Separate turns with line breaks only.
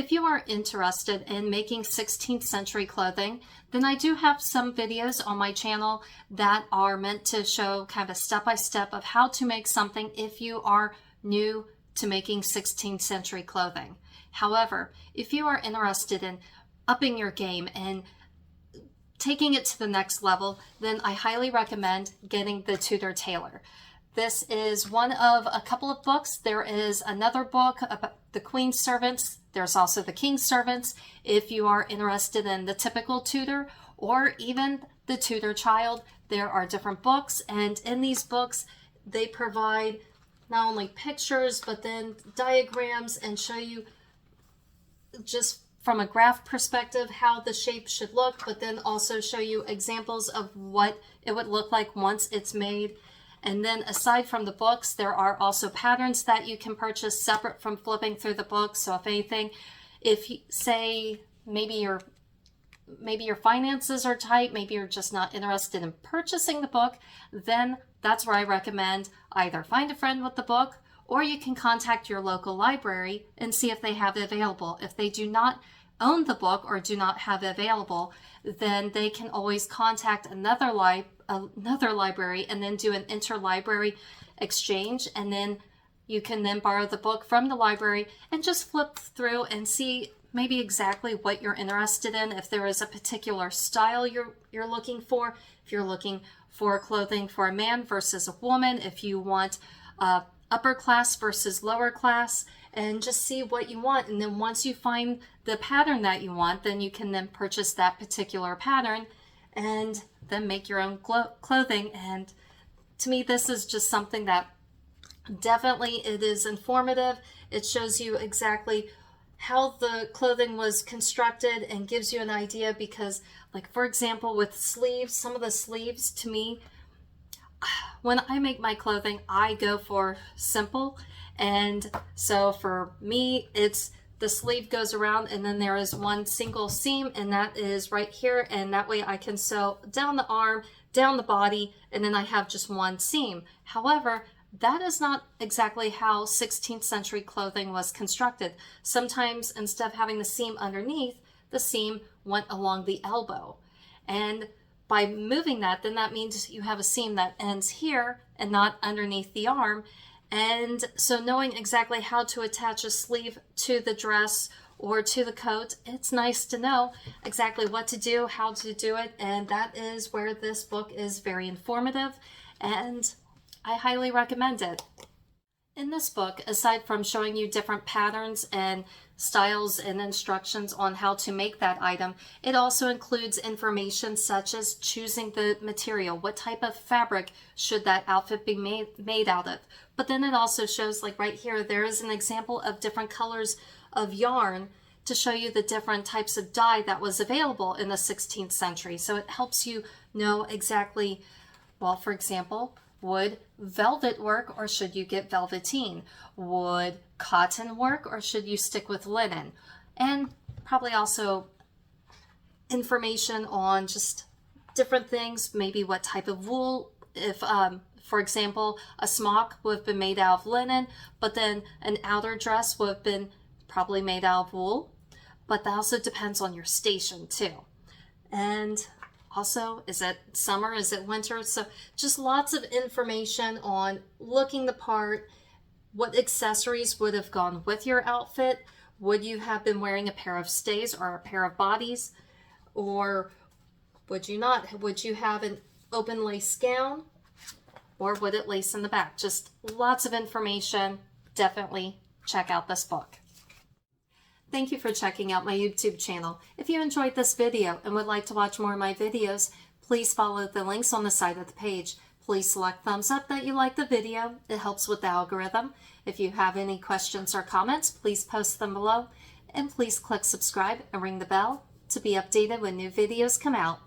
If you are interested in making 16th century clothing, then I do have some videos on my channel that are meant to show kind of a step-by-step of how to make something if you are new to making 16th century clothing. However, if you are interested in upping your game and taking it to the next level, then I highly recommend getting the Tudor Tailor. This is one of a couple of books. There is another book about the Queen's servants. There's also the King's servants. If you are interested in the typical Tudor or even the Tudor child, there are different books. And in these books, they provide not only pictures, but then diagrams and show you just from a graph perspective how the shape should look, but then also show you examples of what it would look like once it's made. And then aside from the books, there are also patterns that you can purchase separate from flipping through the book. So if anything, if you say maybe your finances are tight, maybe you're just not interested in purchasing the book, then that's where I recommend either find a friend with the book, or you can contact your local library and see if they have it available. If they do not own the book or do not have it available, then they can always contact another library and then do an interlibrary exchange, and then you can then borrow the book from the library and just flip through and see maybe exactly what you're interested in. If there is a particular style you're looking for, if you're looking for clothing for a man versus a woman, if you want upper class versus lower class, and just see what you want. And then once you find the pattern that you want, then you can then purchase that particular pattern and then make your own clothing. And to me, this is just something that definitely it is informative. It shows you exactly how the clothing was constructed and gives you an idea, because like, for example, with sleeves, some of the sleeves, to me, when I make my clothing, I go for simple. And so for me, it's the sleeve goes around and then there is one single seam, and that is right here. And that way I can sew down the arm, down the body, and then I have just one seam. However, that is not exactly how 16th century clothing was constructed. Sometimes instead of having the seam underneath, the seam went along the elbow. And by moving that, then that means you have a seam that ends here and not underneath the arm. And so knowing exactly how to attach a sleeve to the dress or to the coat, it's nice to know exactly what to do, how to do it. And that is where this book is very informative, and I highly recommend it. In this book, aside from showing you different patterns and styles and instructions on how to make that item, it also includes information such as choosing the material. What type of fabric should that outfit be made out of? But then it also shows, like right here, there is an example of different colors of yarn to show you the different types of dye that was available in the 16th century. So it helps you know exactly, well, for example, would velvet work, or should you get velveteen? Would cotton work, or should you stick with linen? And probably also information on just different things, maybe what type of wool. If, for example, a smock would have been made out of linen, but then an outer dress would have been probably made out of wool. But that also depends on your station too. And also, is it summer? Is it winter? So just lots of information on looking the part, what accessories would have gone with your outfit. Would you have been wearing a pair of stays or a pair of bodies? Or would you not? Would you have an open lace gown? Or would it lace in the back? Just lots of information. Definitely check out this book. Thank you for checking out my YouTube channel. If you enjoyed this video and would like to watch more of my videos, please follow the links on the side of the page. Please select thumbs up that you like the video. It helps with the algorithm. If you have any questions or comments, please post them below. And please click subscribe and ring the bell to be updated when new videos come out.